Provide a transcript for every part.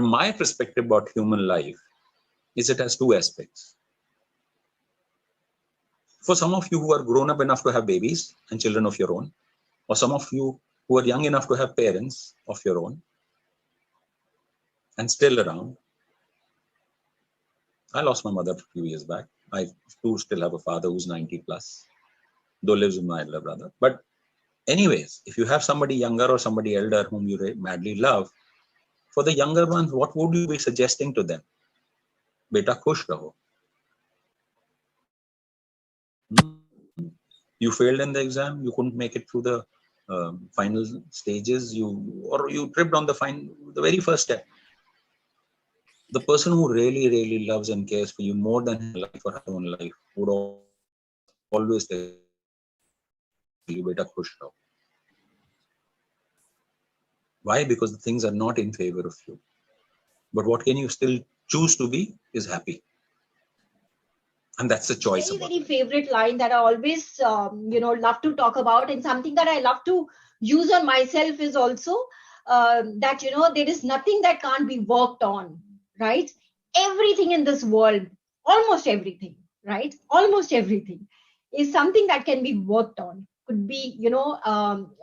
My perspective about human life is it has two aspects. For some of you who are grown up enough to have babies and children of your own, or some of you who are young enough to have parents of your own and still around. I lost my mother a few years back. I too still have a father who's 90 plus, though lives with my elder brother. But anyways, if you have somebody younger or somebody elder whom you madly love, for the younger ones, what would you be suggesting to them? Beta khush raho. You failed in the exam, you couldn't make it through the final stages, you tripped on the very first step. The person who really loves and cares for you more than his life or her own life would always tell you, beta khush raho. Why? Because the things are not in favor of you. But what can you still choose to be is happy. And that's the choice. Very favorite line that I always, love to talk about, and something that I love to use on myself is also that, there is nothing that can't be worked on, right? Everything in this world, almost everything, right? Almost everything is something that can be worked on, could be,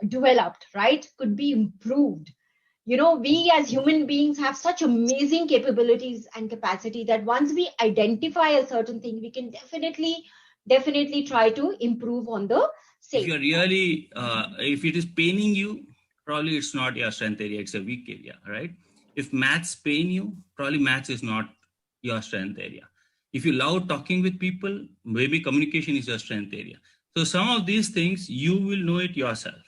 developed, right? Could be improved. We as human beings have such amazing capabilities and capacity that once we identify a certain thing, we can definitely try to improve on the same. If you're really, if it is paining you, probably it's not your strength area, it's a weak area, right? If maths pain you, probably maths is not your strength area. If you love talking with people, maybe communication is your strength area. So some of these things, you will know it yourself.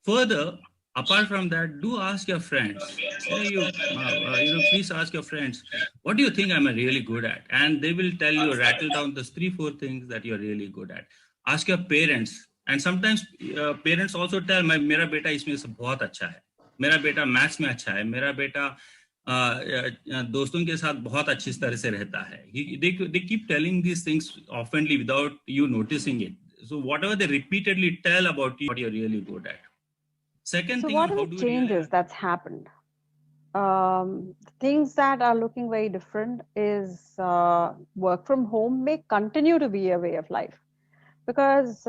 Further, apart from that, do ask your friends. Please ask your friends, what do you think I'm really good at? And they will tell you, rattle down those 3-4 things that you're really good at. Ask your parents. And sometimes parents also tell, मेरा बेटा इसमें से बहुत अच्छा है, मेरा बेटा maths में अच्छा है, मेरा बेटा दोस्तों के साथ बहुत अच्छी तरह से रहता है. They keep telling these things oftenly without you noticing it. So whatever they repeatedly tell about you, what you're really good at. Second so thing, what are the changes that's happened? Things that are looking very different is work from home may continue to be a way of life, because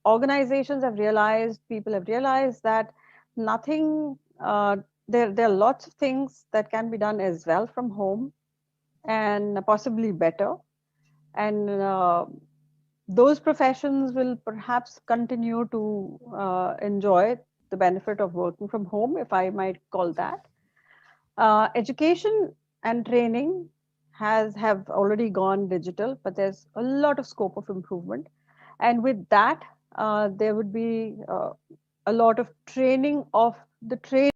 organizations have realized, people have realized that nothing, there are lots of things that can be done as well from home and possibly better. And those professions will perhaps continue to enjoy the benefit of working from home, if I might call that. Education and training have already gone digital, but there's a lot of scope of improvement. And with that, there would be a lot of training of the trade.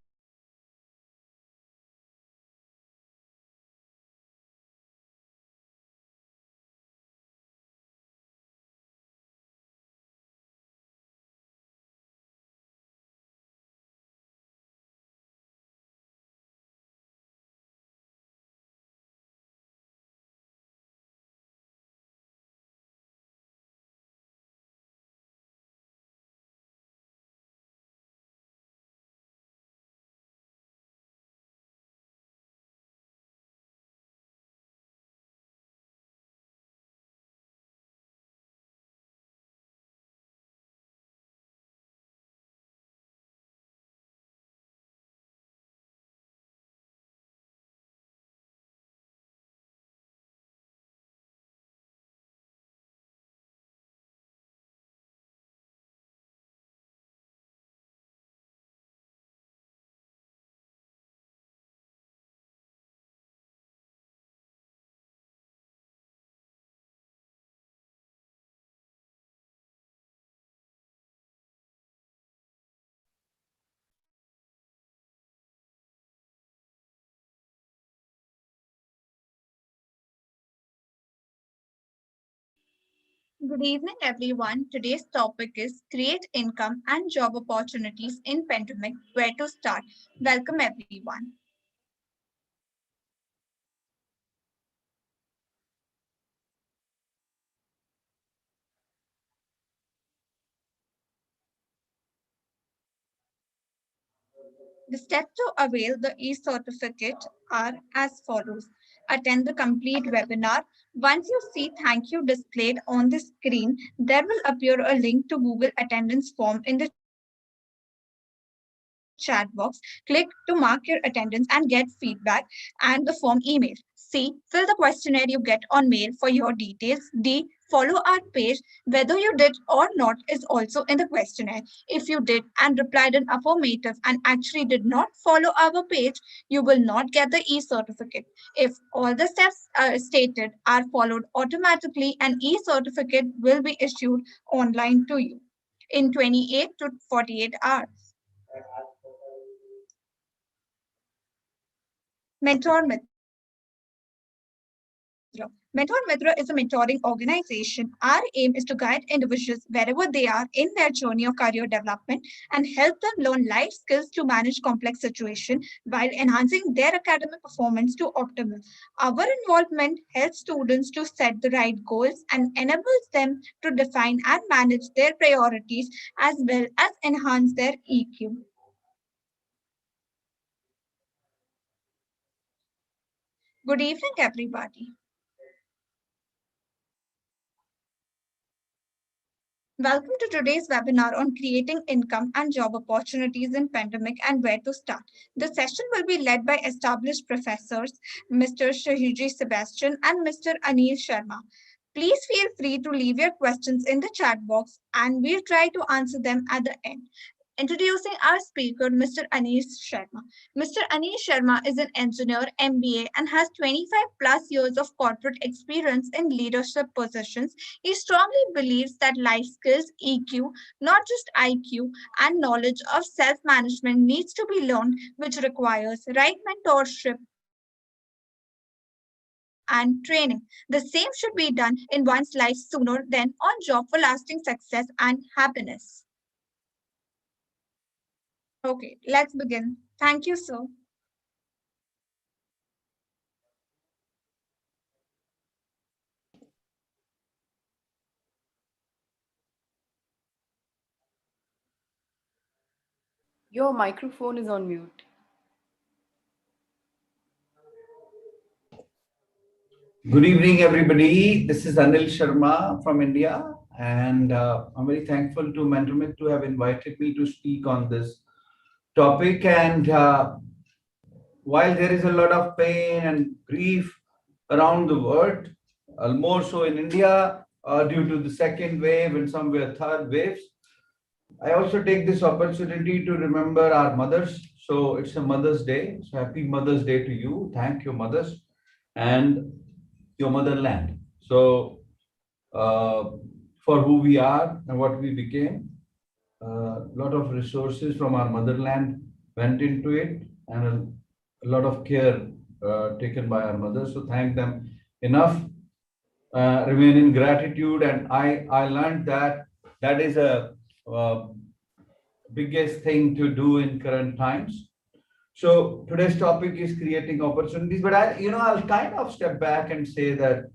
Good evening, everyone. Today's topic is create income and job opportunities in pandemic. Where to start? Welcome, everyone. The steps to avail the e-certificate are as follows. Attend the complete webinar. Once you see thank you displayed on the screen, there will appear a link to Google Attendance form in the chat box. Click to mark your attendance and get feedback and the form email. C. Fill the questionnaire you get on mail for your details. D. Follow our page. Whether you did or not is also in the questionnaire. If you did and replied in affirmative and actually did not follow our page, you will not get the e-certificate. If all the steps stated are followed automatically, an e-certificate will be issued online to you in 28 to 48 hours. Mentor Mitra. Mentor Mitra is a mentoring organization. Our aim is to guide individuals wherever they are in their journey of career development and help them learn life skills to manage complex situations while enhancing their academic performance to optimal. Our involvement helps students to set the right goals and enables them to define and manage their priorities as well as enhance their EQ. Good evening, everybody. Welcome to today's webinar on creating income and job opportunities in pandemic and where to start. The session will be led by established professors, Mr. Shahiji Sebastian and Mr. Anil Sharma. Please feel free to leave your questions in the chat box and we'll try to answer them at the end. Introducing our speaker, Mr. Anish Sharma. Mr. Anish Sharma is an engineer, MBA, and has 25 plus years of corporate experience in leadership positions. He strongly believes that life skills, EQ, not just IQ, and knowledge of self-management needs to be learned, which requires right mentorship and training. The same should be done in one's life sooner than on job for lasting success and happiness. Okay, let's begin. Thank you, sir. Your microphone is on mute. Good evening, everybody. This is Anil Sharma from India, and I'm very thankful to Mentormit to have invited me to speak on this topic. And while there is a lot of pain and grief around the world, more so in India due to the second wave and somewhere third waves, I also take this opportunity to remember our mothers. So it's a Mother's Day. So happy Mother's Day to you. Thank you, mothers, and your motherland. So for who we are and what we became, a lot of resources from our motherland went into it, and a lot of care taken by our mothers. So thank them enough. Remain in gratitude, and I learned that that is a biggest thing to do in current times. So today's topic is creating opportunities, but I'll kind of step back and say that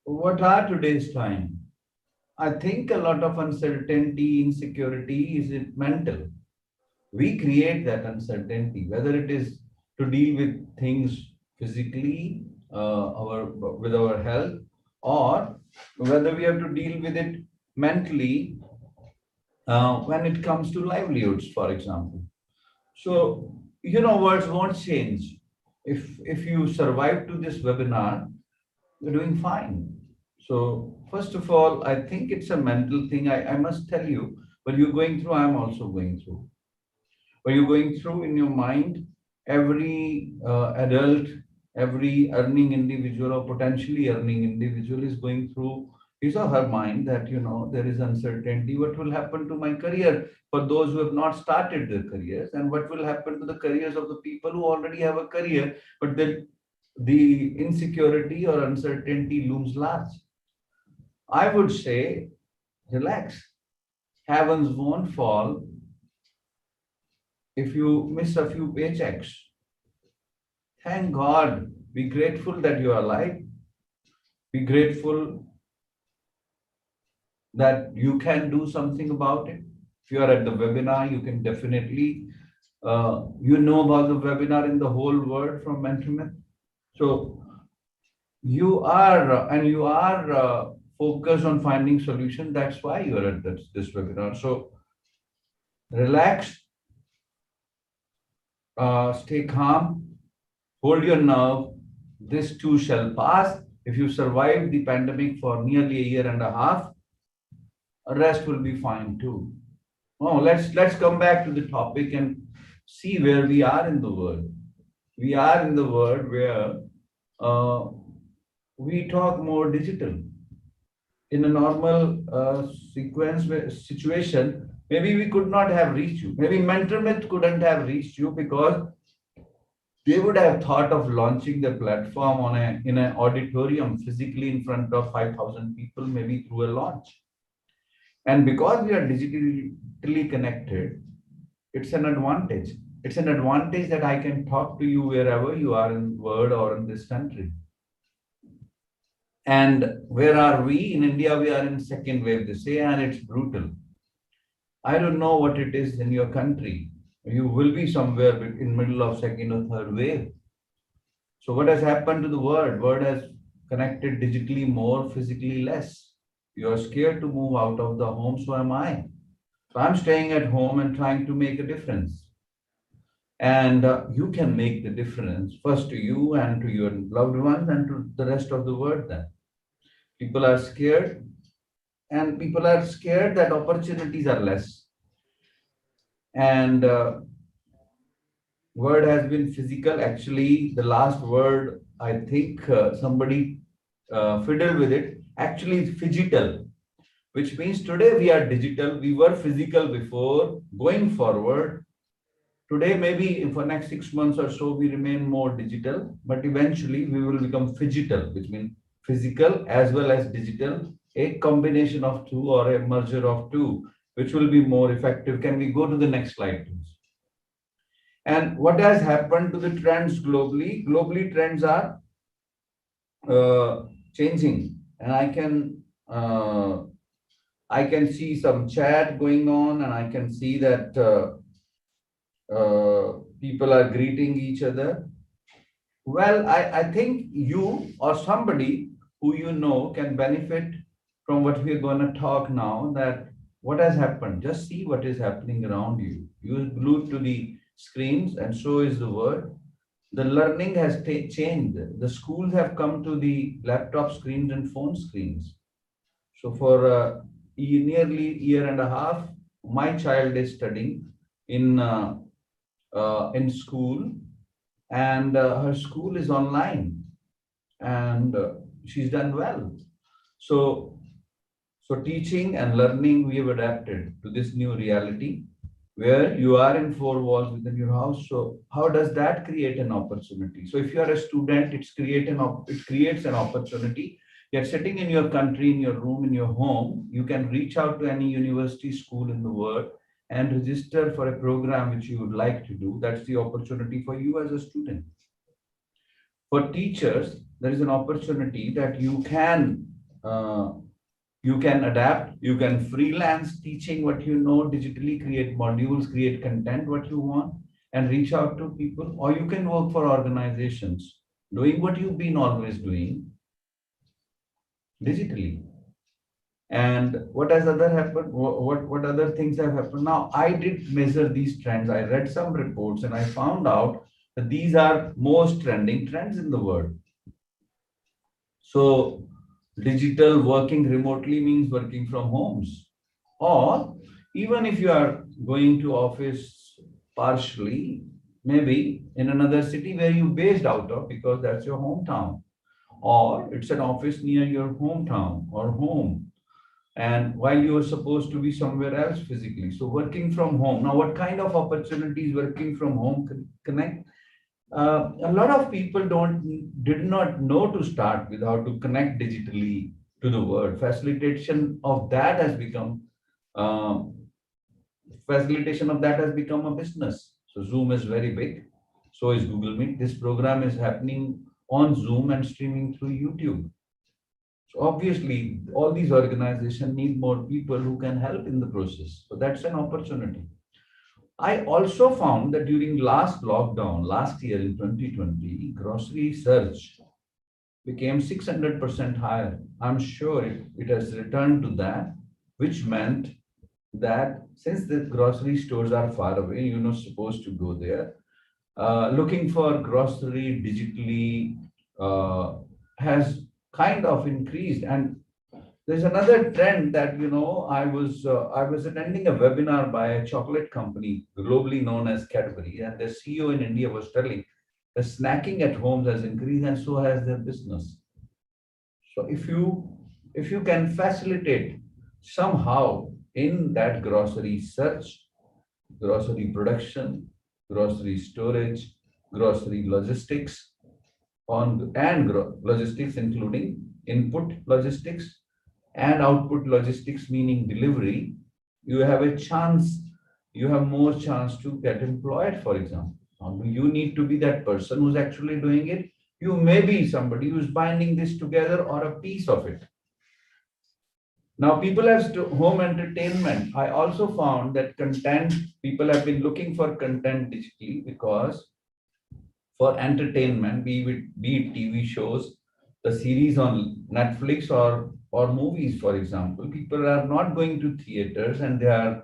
what are today's time? I think a lot of uncertainty, insecurity is mental. We create that uncertainty, whether it is to deal with things physically, with our health, or whether we have to deal with it mentally when it comes to livelihoods, for example. So, words won't change. If you survive to this webinar, you're doing fine. So, first of all, I think it's a mental thing. I must tell you, what you're going through, I'm also going through. What you're going through in your mind, every adult, every earning individual or potentially earning individual is going through his or her mind that, there is uncertainty. What will happen to my career for those who have not started their careers? And what will happen to the careers of the people who already have a career, but the insecurity or uncertainty looms large? I would say, relax. Heavens won't fall if you miss a few paychecks. Thank God. Be grateful that you are alive. Be grateful that you can do something about it. If you are at the webinar, you can definitely You know about the webinar in the whole world from Mentormith. So you are focused on finding solution. That's why you are at this webinar. So relax, stay calm, hold your nerve. This too shall pass. If you survive the pandemic for nearly a year and a half, rest will be fine too. Oh, let's come back to the topic and see where we are in the world. We are in the world where uh, we talk more digital. In a normal situation, maybe we could not have reached you. Maybe Mentormith couldn't have reached you because they would have thought of launching the platform on in an auditorium physically in front of 5,000 people, maybe through a launch. And because we are digitally connected, it's an advantage. It's an advantage that I can talk to you wherever you are in the world or in this country. And where are we? In India, we are in second wave, they say, and it's brutal. I don't know what it is in your country. You will be somewhere in middle of second or third wave. So what has happened to the world? World has connected digitally more, physically less. You are scared to move out of the home, so am I. So I'm staying at home and trying to make a difference. And you can make the difference first to you and to your loved ones and to the rest of the world then. People are scared, and people are scared that opportunities are less. And word has been physical. Actually, the last word, I think somebody fiddled with it. Actually, it's phygital, which means today we are digital. We were physical before. Going forward, today maybe for next 6 months or so, we remain more digital, but eventually we will become phygital, which means physical as well as digital, a combination of two or a merger of two, which will be more effective. Can we go to the next slide, please? And what has happened to the trends globally? Globally, trends are changing, and I can see some chat going on, and I can see that people are greeting each other. Well, I think you or somebody who you know can benefit from what we're going to talk now. That what has happened? Just see what is happening around you. You are glued to the screens, and so is the world. The learning has changed. The schools have come to the laptop screens and phone screens. So for nearly year and a half, my child is studying in school, and her school is online, and she's done well. So teaching and learning, we have adapted to this new reality where you are in four walls within your house. So how does that create an opportunity? So if you are a student, it creates an opportunity. You're sitting in your country, in your room, in your home. You can reach out to any university, school in the world and register for a program which you would like to do. That's the opportunity for you as a student. For teachers, there is an opportunity that you can adapt, you can freelance teaching what you know digitally, create modules, create content what you want, and reach out to people. Or you can work for organizations doing what you've been always doing digitally. And what has other happened? What other things have happened? Now, I did measure these trends. I read some reports and I found out that these are most trending trends in the world. So digital working remotely means working from homes, or even if you are going to office partially, maybe in another city where you based out of because that's your hometown, or it's an office near your hometown or home, and while you are supposed to be somewhere else physically. So working from home. Now, what kind of opportunities working from home connect? A lot of people did not know to start with how to connect digitally to the world. Uh, Facilitation of that has become a business. So Zoom is very big. So is Google Meet. This program is happening on Zoom and streaming through YouTube. So obviously, all these organizations need more people who can help in the process. So that's an opportunity. I also found that during last lockdown, last year in 2020, grocery search became 600% higher. I'm sure it has returned to that, which meant that since the grocery stores are far away, you're not supposed to go there. Looking for grocery digitally has kind of increased. And there's another trend that, I was attending a webinar by a chocolate company globally known as Cadbury, and the CEO in India was telling the snacking at homes has increased and so has their business. So if you can facilitate somehow in that grocery search, grocery production, grocery storage, grocery logistics, logistics including input logistics and output logistics, meaning delivery, you have a chance, you have more chance to get employed, for example. Now, you need to be that person who's actually doing it. You may be somebody who's binding this together or a piece of it. Now, people have home entertainment. I also found that people have been looking for content digitally because for entertainment, be it TV shows, the series on Netflix or movies, for example, people are not going to theaters and they are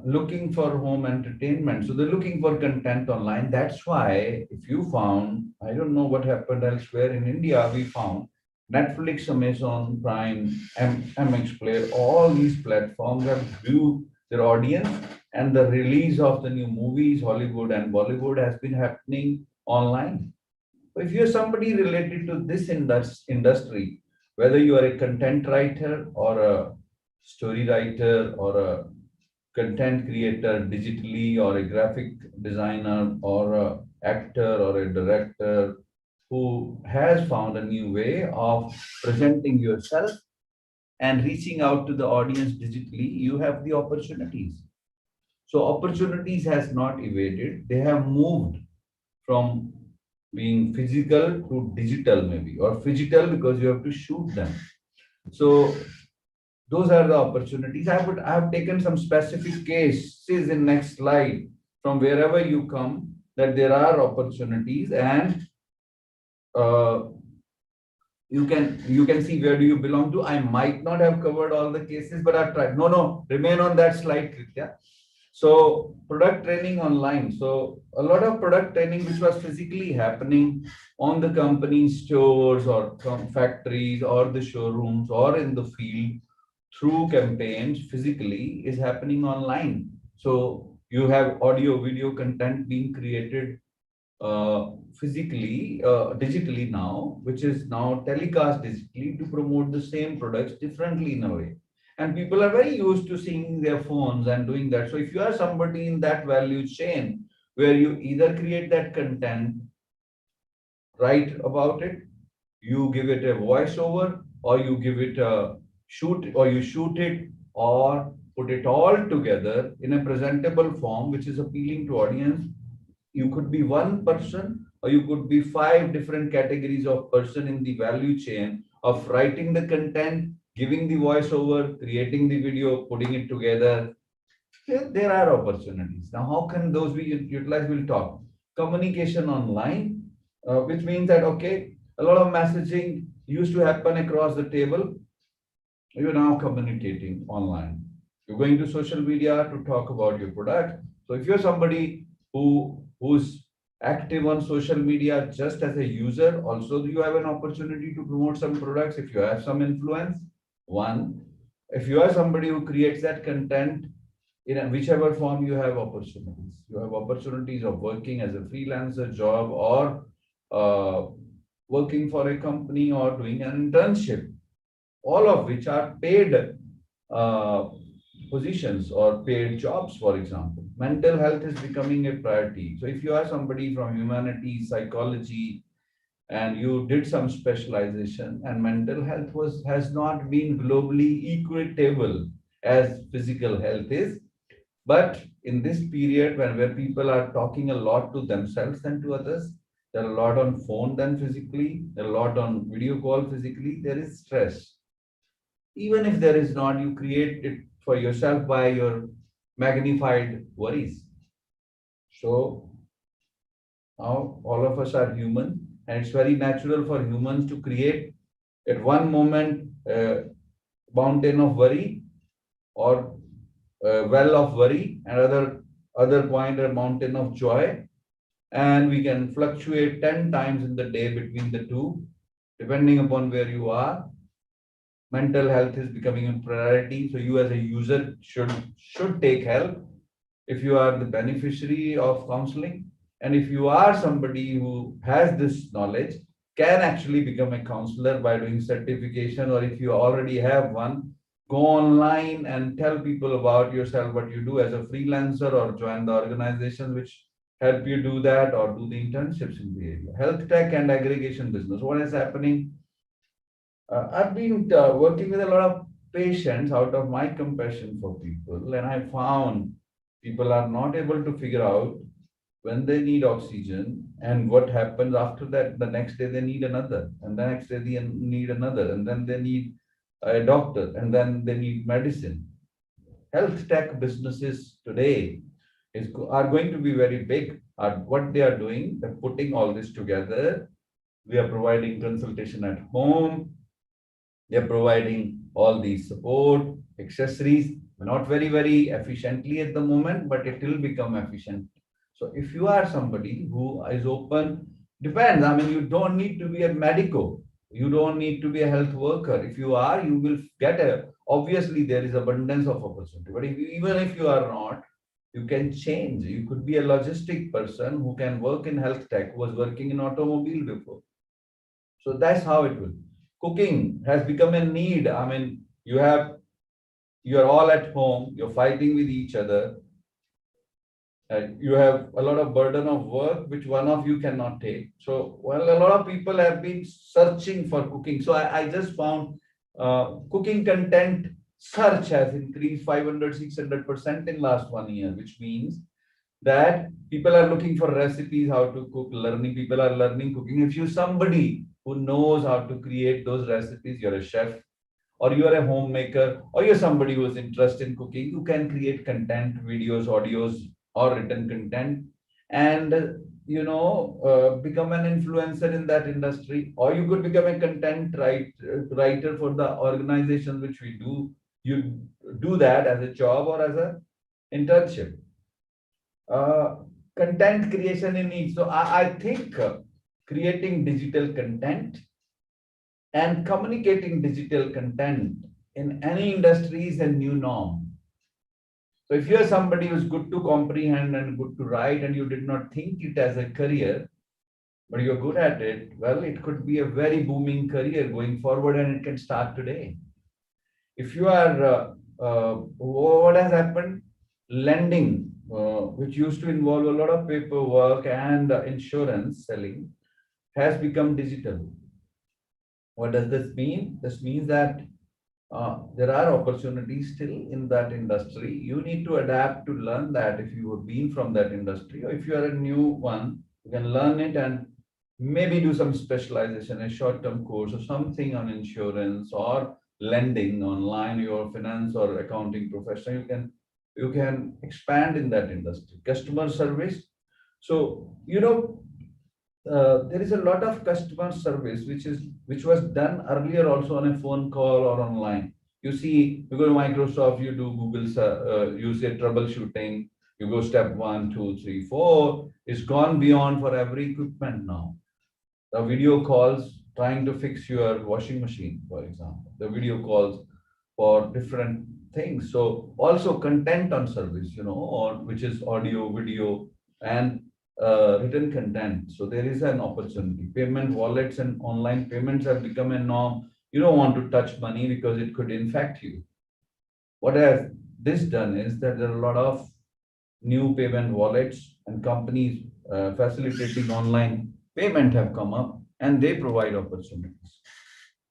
looking for home entertainment. So they're looking for content online. That's why if you found, I don't know what happened elsewhere in India, we found Netflix, Amazon Prime, MX Player, all these platforms have grew their audience, and the release of the new movies, Hollywood and Bollywood, has been happening online. So if you're somebody related to this industry, whether you are a content writer or a story writer or a content creator digitally or a graphic designer or a actor or a director who has found a new way of presenting yourself and reaching out to the audience digitally, you have the opportunities. So opportunities has not evaded, they have moved from being physical to digital, maybe, or physical because you have to shoot them. So those are the opportunities. I have taken some specific cases in next slide from wherever you come, that there are opportunities, and you can see where do you belong to. I might not have covered all the cases, but I've tried. No, remain on that slide, Kritya. So product training online. So a lot of product training which was physically happening on the company stores or factories or the showrooms or in the field through campaigns physically is happening online. So you have audio, video content being created physically, digitally now, which is now telecast digitally to promote the same products differently in a way. And people are very used to seeing their phones and doing that. So if you are somebody in that value chain where you either create that content, write about it, you give it a voiceover, or you give it a shoot, or you shoot it, or put it all together in a presentable form which is appealing to audience. You could be one person or you could be 5 different categories of person in the value chain of writing the content, giving the voiceover, creating the video, putting it together. There are opportunities. Now, how can those be utilized? We'll talk. Communication online, which means that, okay, a lot of messaging used to happen across the table. You're now communicating online. You're going to social media to talk about your product. So if you're somebody who's active on social media just as a user, also you have an opportunity to promote some products if you have some influence. One, if you are somebody who creates that content in whichever form, you have opportunities. You have opportunities of working as a freelancer job or working for a company or doing an internship, all of which are paid positions or paid jobs, for example. Mental health is becoming a priority. So if you are somebody from humanities, psychology, and you did some specialization, and mental health has not been globally equitable as physical health is. But in this period where people are talking a lot to themselves and to others, they're a lot on phone than physically, they're a lot on video call physically, there is stress. Even if there is not, you create it for yourself by your magnified worries. So now all of us are human, and it's very natural for humans to create at one moment a mountain of worry or a well of worry, and other point a mountain of joy, and we can fluctuate 10 times in the day between the two, depending upon where you are. Mental health is becoming a priority, so you as a user should take help if you are the beneficiary of counseling, and if you are somebody who has this knowledge, can actually become a counselor by doing certification, or if you already have one, go online and tell people about yourself, what you do as a freelancer, or join the organizations which help you do that, or do the internships in the area. Health tech and aggregation business. What is happening? I've been working with a lot of patients out of my compassion for people, and I found people are not able to figure out when they need oxygen and what happens after that. The next day they need another, and the next day they need another, and then they need a doctor, and then they need medicine. Health tech businesses today are going to be very big. What they are doing, they're putting all this together. We are providing consultation at home. They're providing all these support, accessories, not very efficiently at the moment, but it will become efficient. So if you are somebody who is open, depends. I mean, you don't need to be a medico. You don't need to be a health worker. If you are, you will get obviously there is abundance of opportunity. But even if you are not, you can change. You could be a logistic person who can work in health tech, who was working in automobile before. So that's how it will. Cooking has become a need. I mean, you're all at home, you're fighting with each other, and you have a lot of burden of work which one of you cannot take. So, well, a lot of people have been searching for cooking. So I just found cooking content search has increased 500-600% in last 1 year, which means that people are looking for recipes, how to cook, learning. People are learning cooking. If you're somebody who knows how to create those recipes, you're a chef, or you're a homemaker, or you're somebody who is interested in cooking, you can create content, videos, audios, or written content, and become an influencer in that industry. Or you could become a content writer for the organization which we do. You do that as a job or as a internship. Content creation in each. So I think creating digital content and communicating digital content in any industry is a new norm. So if you're somebody who's good to comprehend and good to write, and you did not think it as a career, but you're good at it, well, it could be a very booming career going forward, and it can start today. If you are, what has happened? Lending, which used to involve a lot of paperwork and insurance selling, has become digital. What does this mean? This means that there are opportunities still in that industry. You need to adapt to learn that. If you have been from that industry, or if you are a new one, you can learn it and maybe do some specialization, a short-term course or something on insurance or lending online, your finance or accounting profession. You can expand in that industry. Customer service. So, there is a lot of customer service which was done earlier also on a phone call or online. You see, you go to Microsoft, you do Google's, you say troubleshooting, you go step 1, 2, 3, 4. It's gone beyond for every equipment now. The video calls trying to fix your washing machine, for example, the video calls for different things. So also content on service, or which is audio, video, and written content. So there is an opportunity. Payment wallets and online payments have become a norm. You don't want to touch money because it could infect you. What has this done is that there are a lot of new payment wallets and companies facilitating online payment have come up, and they provide opportunities.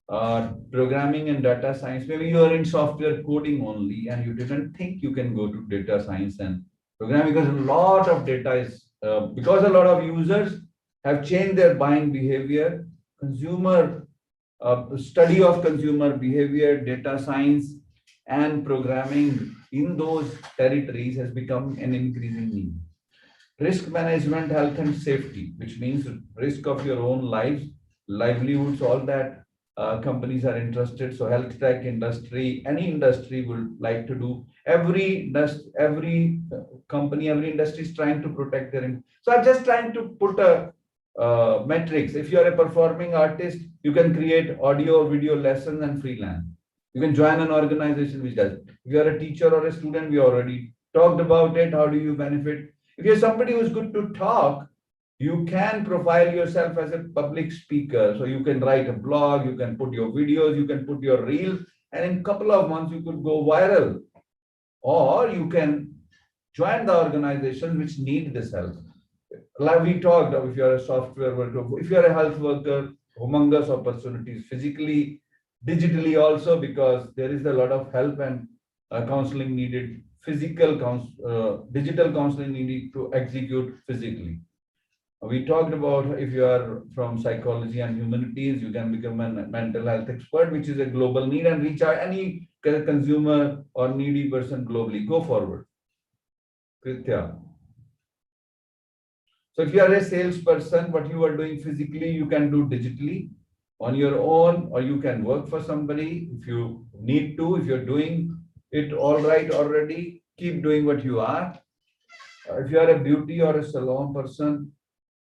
Programming and data science. Maybe you are in software coding only and you didn't think you can go to data science and programming, because a lot of data is because a lot of users have changed their buying behavior. Consumer study of consumer behavior, data science and programming in those territories has become an increasing need. Risk management, health and safety, which means risk of your own lives, livelihoods, all that companies are interested. So health tech industry, any industry would like to do. Every company, every industry is trying to protect their. So I'm just trying to put a metrics. If you are a performing artist, you can create audio or video lessons and freelance. You can join an organization which does. If you are a teacher or a student, we already talked about it. How do you benefit? If you're somebody who's good to talk, you can profile yourself as a public speaker. So you can write a blog, you can put your videos, you can put your reels, and in a couple of months you could go viral. Or you can join the organization which need this help. Like we talked, if you're a software worker, if you're a health worker, humongous opportunities physically, digitally also, because there is a lot of help and counseling needed, digital counseling needed to execute physically. We talked about if you are from psychology and humanities, you can become a mental health expert, which is a global need, and reach out any consumer or needy person globally. Go forward. Kritya. So if you are a salesperson, what you are doing physically, you can do digitally on your own, or you can work for somebody if you need to. If you're doing it all right already, keep doing what you are. If you are a beauty or a salon person,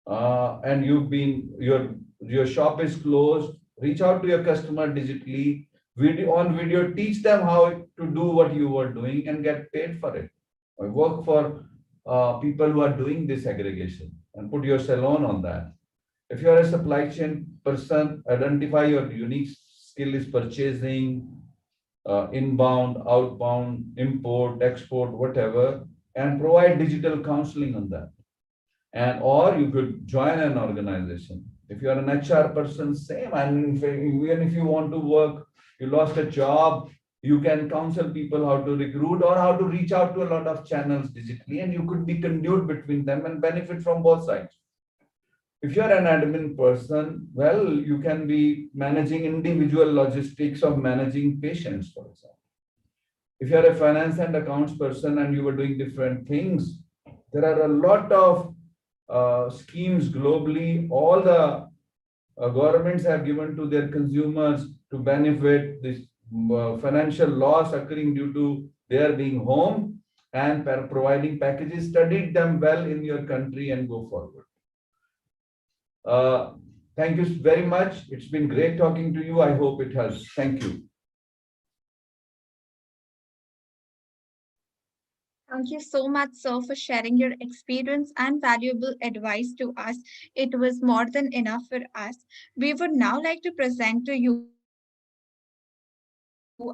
and your shop is closed, reach out to your customer digitally, on video, teach them how to do what you were doing and get paid for it. I work for people who are doing this aggregation and put your salon on that. If you are a supply chain person, identify your unique skill is purchasing, inbound, outbound, import, export, whatever, and provide digital counseling on that. And or you could join an organization. If you are an HR person, same. And even if you want to work, you lost a job, you can counsel people how to recruit or how to reach out to a lot of channels digitally, and you could be conduit between them and benefit from both sides. If you're an admin person, well, you can be managing individual logistics of managing patients, for example. If you're a finance and accounts person and you were doing different things, there are a lot of schemes globally. All the governments have given to their consumers to benefit this financial loss occurring due to their being home, and providing packages. Study them well in your country and go forward. Thank you very much. It's been great talking to you. I hope it helps. Thank you. Thank you so much, sir, for sharing your experience and valuable advice to us. It was more than enough for us. We would now like to present to you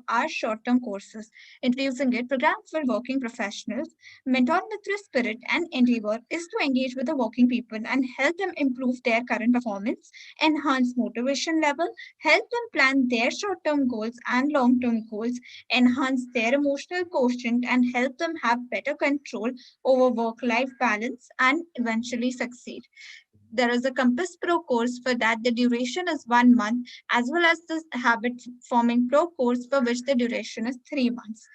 our short-term courses. Introducing it, Program for Working Professionals. Mentor with your spirit and endeavor is to engage with the working people and help them improve their current performance, enhance motivation level, help them plan their short-term goals and long-term goals, enhance their emotional quotient, and help them have better control over work-life balance and eventually succeed. There is a Compass Pro course for that. The duration is 1 month, as well as the Habit Forming Pro course for which the duration is 3 months.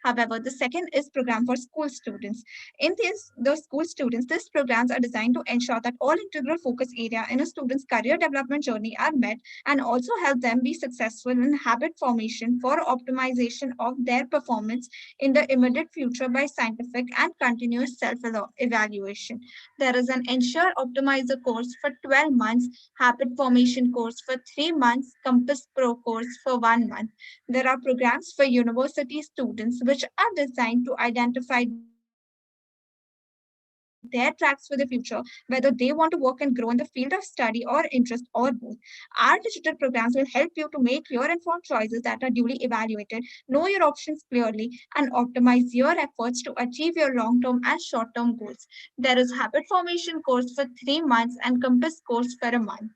However, the second is program for school students. In those school students, these programs are designed to ensure that all integral focus area in a student's career development journey are met, and also help them be successful in habit formation for optimization of their performance in the immediate future by scientific and continuous self-evaluation. There is an Ensure Optimizer course for 12 months, Habit Formation course for 3 months, Compass Pro course for 1 month. There are programs for university students which are designed to identify their tracks for the future, whether they want to work and grow in the field of study or interest or both. Our digital programs will help you to make your informed choices that are duly evaluated, know your options clearly, and optimize your efforts to achieve your long-term and short-term goals. There is Habit Formation course for 3 months and Compass course for a month.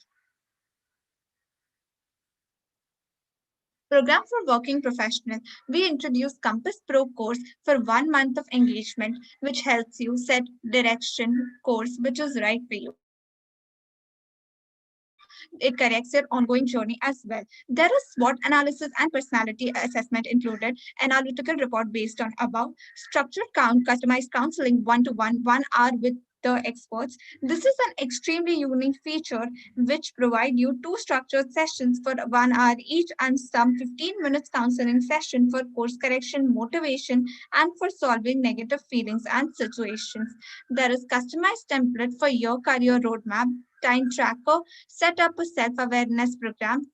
Program for working professionals. We introduce Compass Pro course for 1 month of engagement, which helps you set direction course which is right for you. You can choose the course It corrects your ongoing journey as well. There is SWOT analysis and personality assessment included, analytical report based on above, structured customized counseling one-to-one, 1 hour with the experts. This is an extremely unique feature which provide you two structured sessions for 1 hour each and some 15 minutes counseling session for course correction, motivation, and for solving negative feelings and situations. There is customized template for your career roadmap, time tracker, set up a self-awareness program,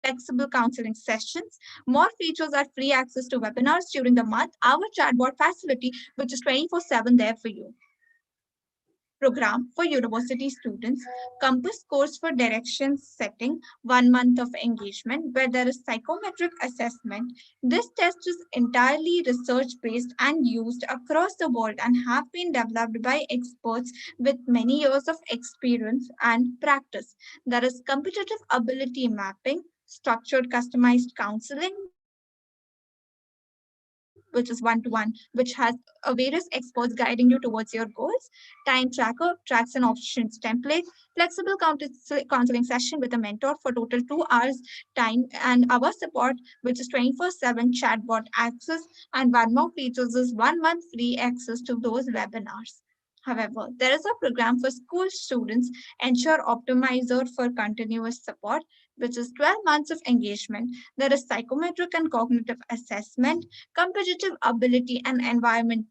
flexible counseling sessions. More features are free access to webinars during the month, our chatbot facility, which is 24/7 there for you. Program for university students, Compass course for direction setting, 1 month of engagement where there is psychometric assessment. This test is entirely research based and used across the world and have been developed by experts with many years of experience and practice. There is competitive ability mapping, structured customized counseling, which is one-to-one, which has various experts guiding you towards your goals, time tracker, tracks and options template, flexible counseling session with a mentor for total 2 hours time, and our support, which is 24/7 chatbot access, and one more features is 1 month free access to those webinars. However, there is a program for school students, Ensure Optimizer for continuous support, which is 12 months of engagement. There is psychometric and cognitive assessment, competitive ability and environment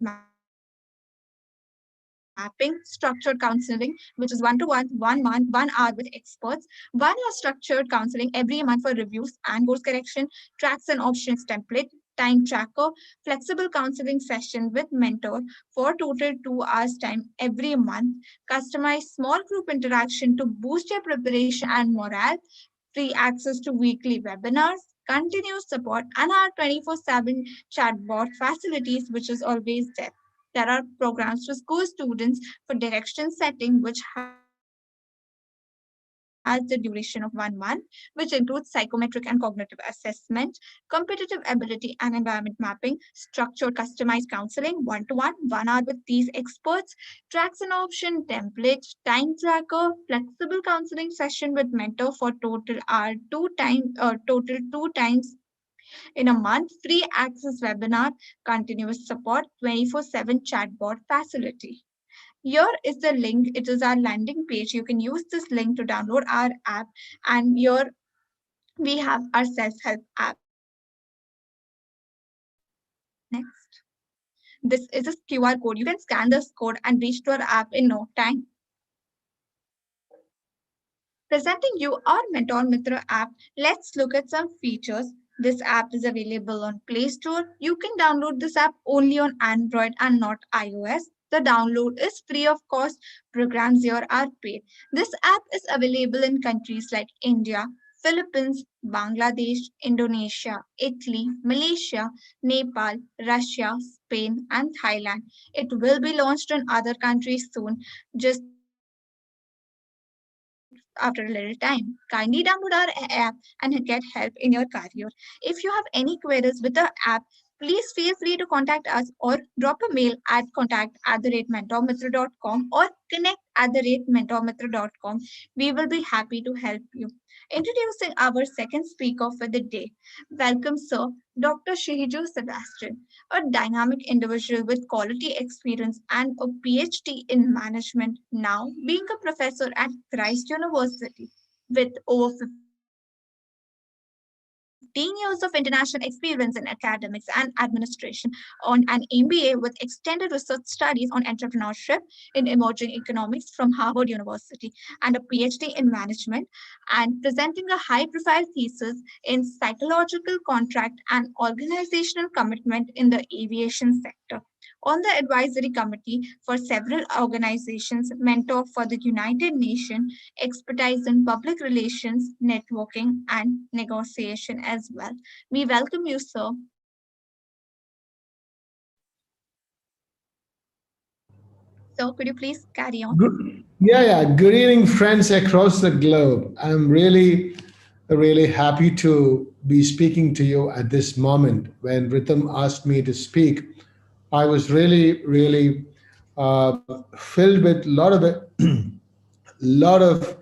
mapping, structured counseling, which is one-to-one, 1 month, 1 hour with experts, 1 hour structured counseling every month for reviews and course correction, tracks and options template, time tracker, flexible counseling session with mentor for total 2 hours time every month, customized small group interaction to boost your preparation and morale, free access to weekly webinars, continuous support, and our 24/7 chatbot facilities, which is always there. There are programs for school students for direction setting, which has the duration of 1 month, which includes psychometric and cognitive assessment, competitive ability and environment mapping, structured customized counseling, 1-to-1 hour with these experts, tracks and option template, time tracker, flexible counseling session with mentor for total 2 times in a month, free access webinar, continuous support, 24/7 chatbot facility. Here is the link. It is our landing page. You can use this link to download our app. And here we have our self-help app. Next. This is a QR code. You can scan this code and reach to our app in no time. Presenting you our Mentor Mitra app, let's look at some features. This app is available on Play Store. You can download this app only on Android and not iOS. The download is free of cost. Programs here are paid. This app is available in countries like India, Philippines, Bangladesh, Indonesia, Italy, Malaysia, Nepal, Russia, Spain, and Thailand. It will be launched in other countries soon. Just after a little time. Kindly download our app and get help in your career. If you have any queries with the app, please feel free to contact us or drop a mail at contact@mentormitra.com or connect@mentormitra.com. We will be happy to help you. Introducing our second speaker for the day. Welcome, sir, Dr. Shihiju Sebastian, a dynamic individual with quality experience and a PhD in management, now being a professor at Christ University. With over 15 years of international experience in academics and administration, earned an MBA with extended research studies on entrepreneurship in emerging economics from Harvard University, and a PhD in management, and presenting a high-profile thesis in psychological contract and organizational commitment in the aviation sector. On the advisory committee for several organizations, mentor for the United Nations, expertise in public relations, networking, and negotiation as well. We welcome you, sir. So, could you please carry on? Yeah. Good evening, friends across the globe. I'm really happy to be speaking to you at this moment. When Rhythm asked me to speak, I was really filled with a lot of lot of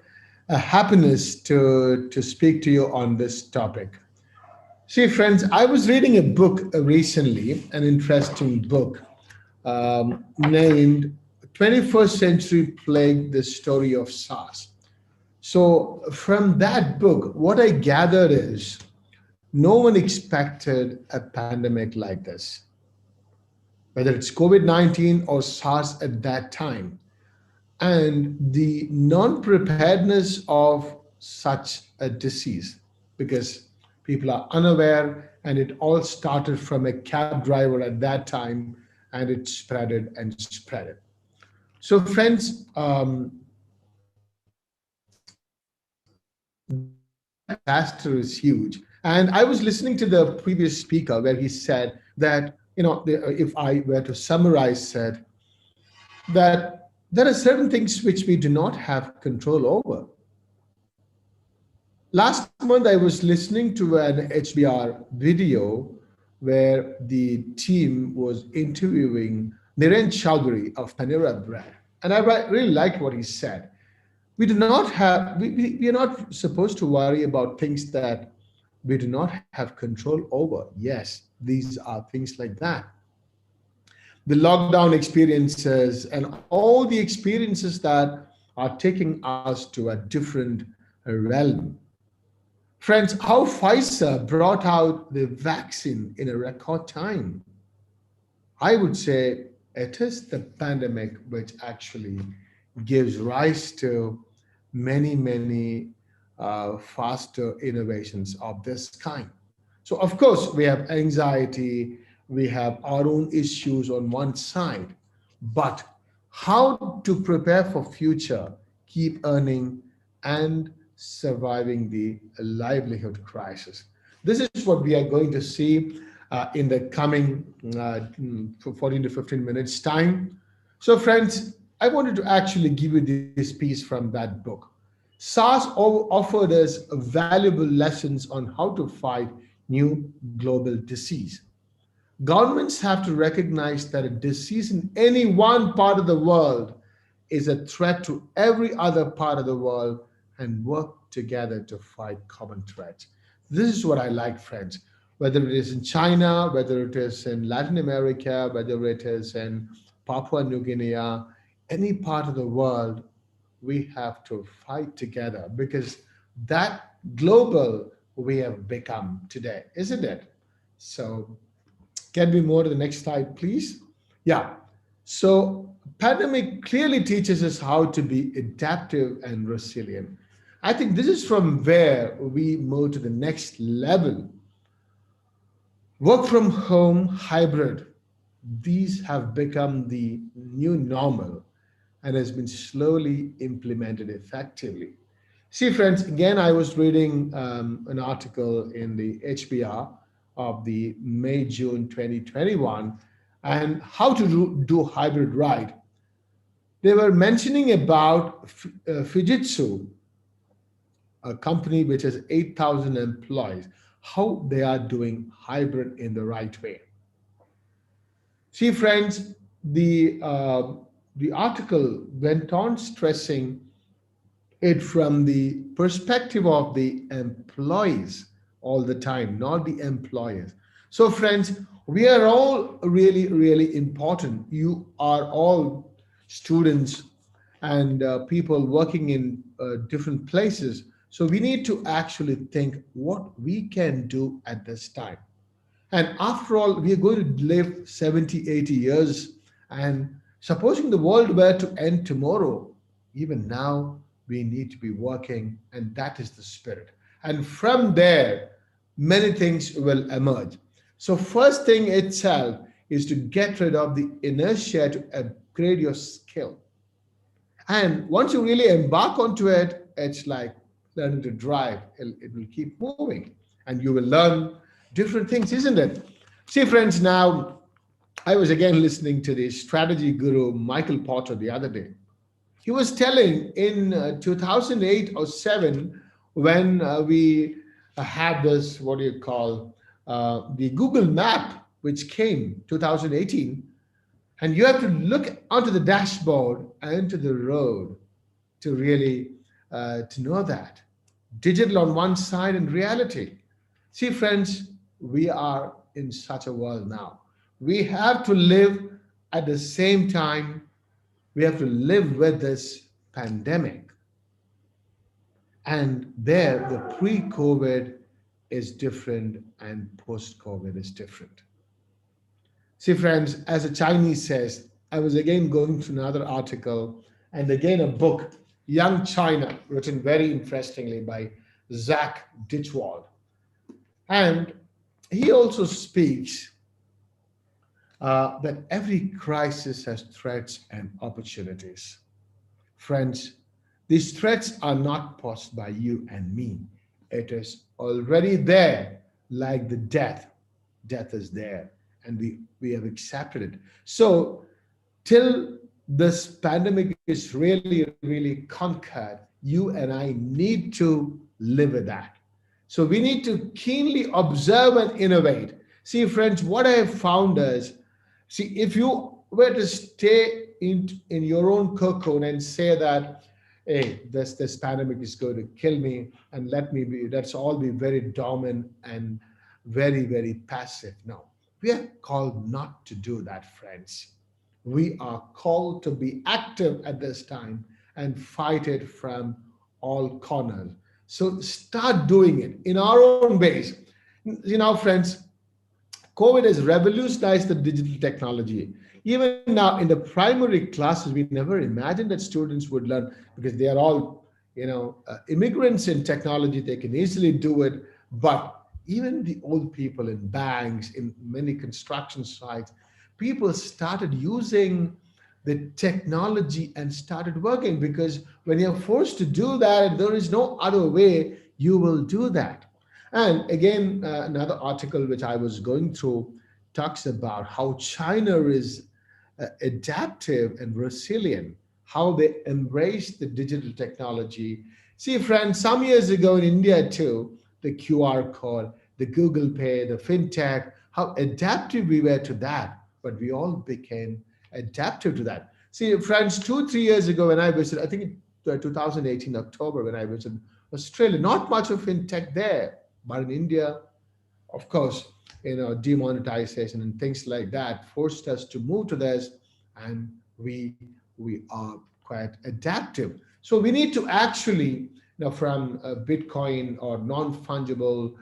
happiness to speak to you on this topic. See, friends, I was reading a book recently, an interesting book named 21st Century Plague, the Story of SARS. So, from that book, what I gathered is no one expected a pandemic like this, whether it's COVID 19 or SARS at that time. And the non preparedness of such a disease, because people are unaware, and it all started from a cab driver at that time, and it spreaded and spreaded. So, friends, that disaster is huge. And I was listening to the previous speaker where he said that, if I were to summarize, said that there are certain things which we do not have control over. Last month, I was listening to an HBR video where the team was interviewing Niren Chowdhury of Panera Bread. And I really liked what he said. We do not have, we are not supposed to worry about things that we do not have control over. Yes, these are things like that. The lockdown experiences and all the experiences that are taking us to a different realm. Friends, how Pfizer brought out the vaccine in a record time. I would say it is the pandemic which actually gives rise to many, many faster innovations of this kind. So, of course, we have anxiety, we have our own issues on one side, but how to prepare for future, keep earning, and surviving the livelihood crisis. This is what we are going to see in the coming 14 to 15 minutes time. So, friends, I wanted to actually give you this piece from that book. SARS offered us valuable lessons on how to fight new global disease. Governments have to recognize that a disease in any one part of the world is a threat to every other part of the world and work together to fight common threats. This is what I like, friends. Whether it is in China, whether it is in Latin America, whether it is in Papua New Guinea, any part of the world, we have to fight together because that global we have become today, isn't it? So, can we move to the next slide, please? Yeah. So, pandemic clearly teaches us how to be adaptive and resilient. I think this is from where we move to the next level. Work from home, hybrid, these have become the new normal and has been slowly implemented effectively. See, friends, again, I was reading an article in the HBR of the May, June 2021, and how to do hybrid right. They were mentioning about Fujitsu, a company which has 8,000 employees, how they are doing hybrid in the right way. See, friends, the article went on stressing it from the perspective of the employees all the time, not the employers. So, friends, we are all really, really important. You are all students and people working in different places. So, we need to actually think what we can do at this time. And after all, we are going to live 70, 80 years. And supposing the world were to end tomorrow, even now, we need to be working. And that is the spirit. And from there, many things will emerge. So, first thing itself is to get rid of the inertia to upgrade your skill. And once you really embark onto it, it's like learning to drive. It will keep moving and you will learn different things, isn't it? See, friends, now I was again listening to the strategy guru Michael Porter the other day. He was telling in 2008 or 7 when we had this, what do you call, the Google map, which came 2018, and you have to look onto the dashboard and to the road to really to know that. Digital on one side and reality. See, friends, we are in such a world now. We have to live at the same time, we have to live with this pandemic. And there, the pre COVID is different and post COVID is different. See, friends, as a Chinese says, I was again going through another article and again a book, Young China, written very interestingly by Zach Ditchwald. And he also speaks that every crisis has threats and opportunities. Friends, these threats are not posed by you and me. It is already there, like the death. Death is there, and we have accepted it. So, till this pandemic is really conquered, you and I need to live with that. So, we need to keenly observe and innovate. See, friends, what I have found is, see, if you were to stay in your own cocoon and say that, hey, this pandemic is going to kill me, and let's all be very dominant and very passive. No, we are called not to do that, friends. We are called to be active at this time and fight it from all corners. So start doing it in our own ways. Friends, COVID has revolutionized the digital technology. Even now in the primary classes, we never imagined that students would learn, because they are all, immigrants in technology. They can easily do it. But even the old people in banks, in many construction sites, people started using the technology and started working, because when you're forced to do that, there is no other way you will do that. And again, another article which I was going through talks about how China is adaptive and resilient, how they embrace the digital technology. See, friends, some years ago in India too, the QR code, the Google Pay, the fintech, how adaptive we were to that, but we all became adaptive to that. See, friends, 2 3 years ago when I visited, I think in 2018 October when I visited Australia, not much of fintech there, but in India, of course, demonetization and things like that forced us to move to this, and we are quite adaptive. So we need to actually, from Bitcoin or non-fungible,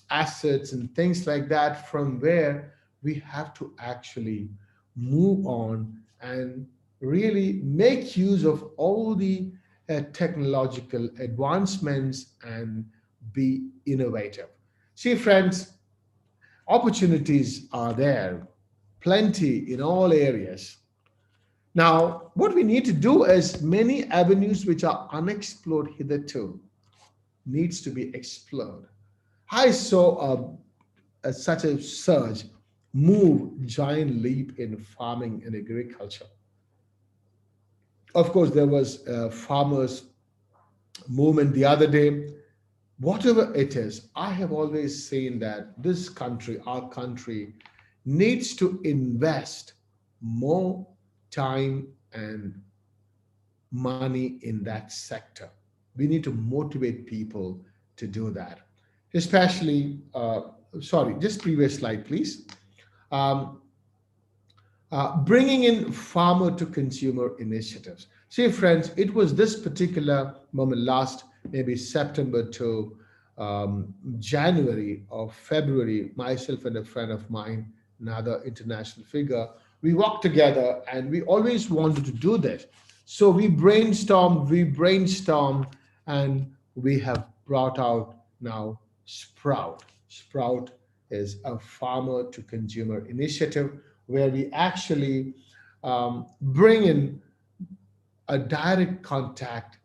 assets and things like that, from where we have to actually move on and really make use of all the technological advancements and be innovative. See, friends, opportunities are there, plenty in all areas. Now, what we need to do is many avenues which are unexplored hitherto needs to be explored. I saw such a surge, move, giant leap in farming and agriculture. Of course, there was a farmers movement the other day. Whatever it is, I have always seen that this country, our country, needs to invest more time and money in that sector. We need to motivate people to do that. Especially, sorry, just previous slide, please. Um, Bringing in farmer to consumer initiatives. See, friends, it was this particular moment last, maybe September to January or February, myself and a friend of mine, another international figure, we worked together and we always wanted to do this. So we brainstormed, and we have brought out now Sprout. Sprout is a farmer to consumer initiative where we actually bring in a direct contact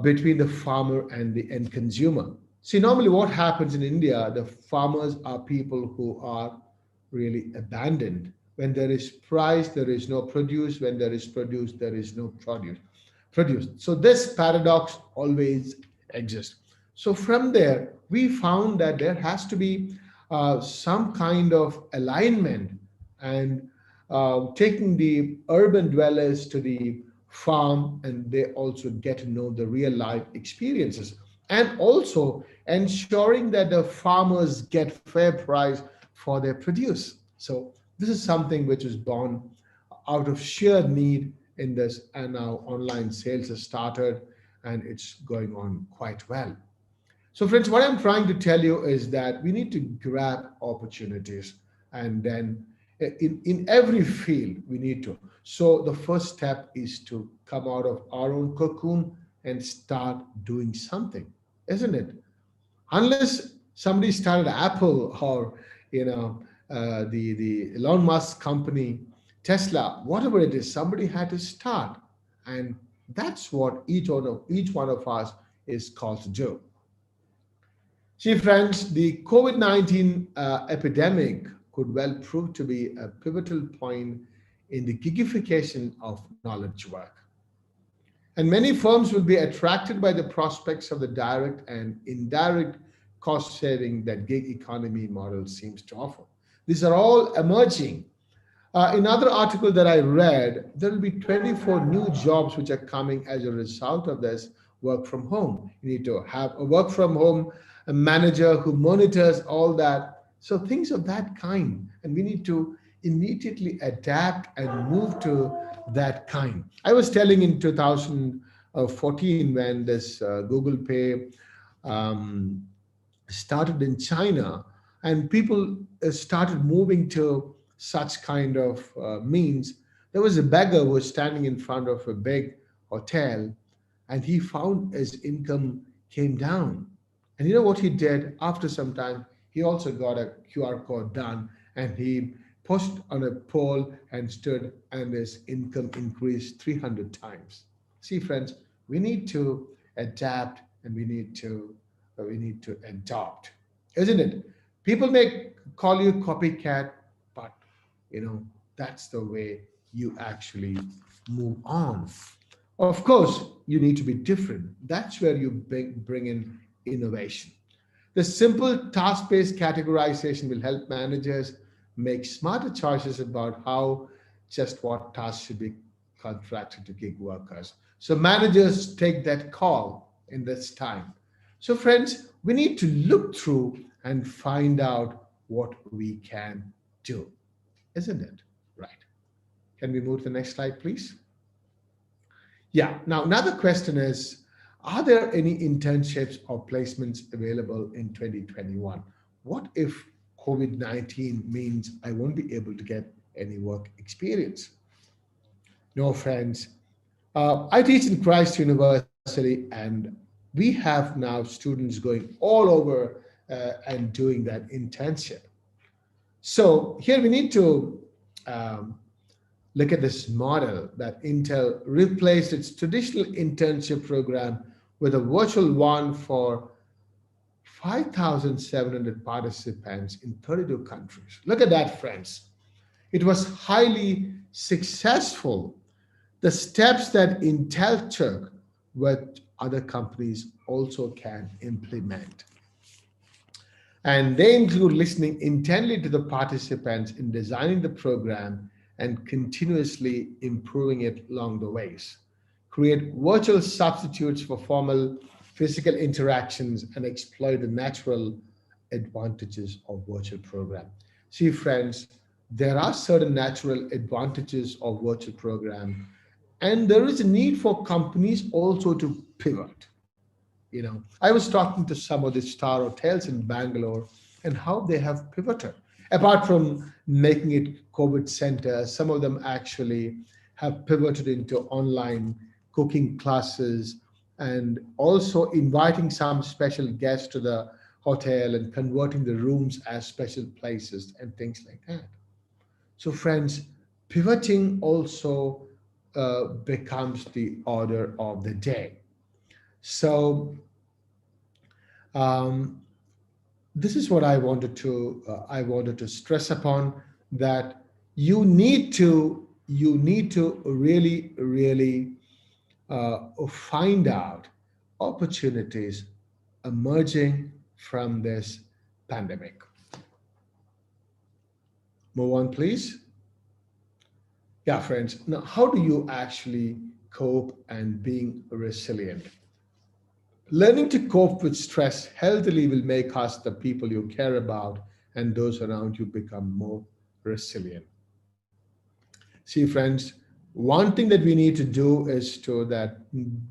between the farmer and the end consumer. See, normally what happens in India, the farmers are people who are really abandoned. When there is price, there is no produce. When there is produce, there is no produce. So this paradox always exists. So from there, we found that there has to be some kind of alignment and taking the urban dwellers to the farm, and they also get to know the real life experiences, and also ensuring that the farmers get fair price for their produce. So this is something which is born out of sheer need in this, and now online sales has started and it's going on quite well. So, friends, what I'm trying to tell you is that we need to grab opportunities, and then in every field we need to. So, the first step is to come out of our own cocoon and start doing something, isn't it? Unless somebody started Apple, or the Elon Musk company, Tesla, whatever it is, somebody had to start, and that's what each one of us is called to do. See, friends, the COVID 19 epidemic could well prove to be a pivotal point in the gigification of knowledge work. And many firms will be attracted by the prospects of the direct and indirect cost saving that gig economy model seems to offer. These are all emerging. In other article that I read, there will be 24 new jobs which are coming as a result of this work from home. You need to have a work from home a manager who monitors all that. So things of that kind, and we need to immediately adapt and move to that kind. I was telling in 2014 when this Google Pay um, started in China, and people started moving to such kind of means. There was a beggar who was standing in front of a big hotel, and he found his income came down. And you know what he did? After some time, he also got a QR code done, and he pushed on a pole and stood, and his income increased 300 times. See, friends, we need to adapt, and we need to adopt, isn't it? People may call you copycat, but that's the way you actually move on. Of course, you need to be different. That's where you bring in innovation. The simple task-based categorization will help managers make smarter choices about how just what tasks should be contracted to gig workers. So managers take that call in this time. So friends, we need to look through and find out what we can do, isn't it? Right. Can we move to the next slide, please? Yeah. Now, another question is, are there any internships or placements available in 2021? What if COVID-19 means I won't be able to get any work experience? No, friends. I teach in Christ University, and we have now students going all over and doing that internship. So here we need to um, look at this model that Intel replaced its traditional internship program with a virtual one for 5,700 participants in 32 countries. Look at that, friends. It was highly successful. The steps that Intel took, what other companies also can implement. And they include listening intently to the participants in designing the program and continuously improving it along the ways. Create virtual substitutes for formal physical interactions and exploit the natural advantages of virtual program. See, friends, there are certain natural advantages of virtual program, and there is a need for companies also to pivot. I was talking to some of the star hotels in Bangalore and how they have pivoted. Apart from making it COVID center, some of them actually have pivoted into online cooking classes, and also inviting some special guests to the hotel and converting the rooms as special places and things like that. So, friends, pivoting also becomes the order of the day. So, um, this is what I wanted to stress upon, that you need to really find out opportunities emerging from this pandemic. Move on, please. Yeah, friends. Now, how do you actually cope, and being resilient. Learning to cope with stress healthily will make us, the people you care about, and those around you become more resilient. See, friends, one thing that we need to do is to that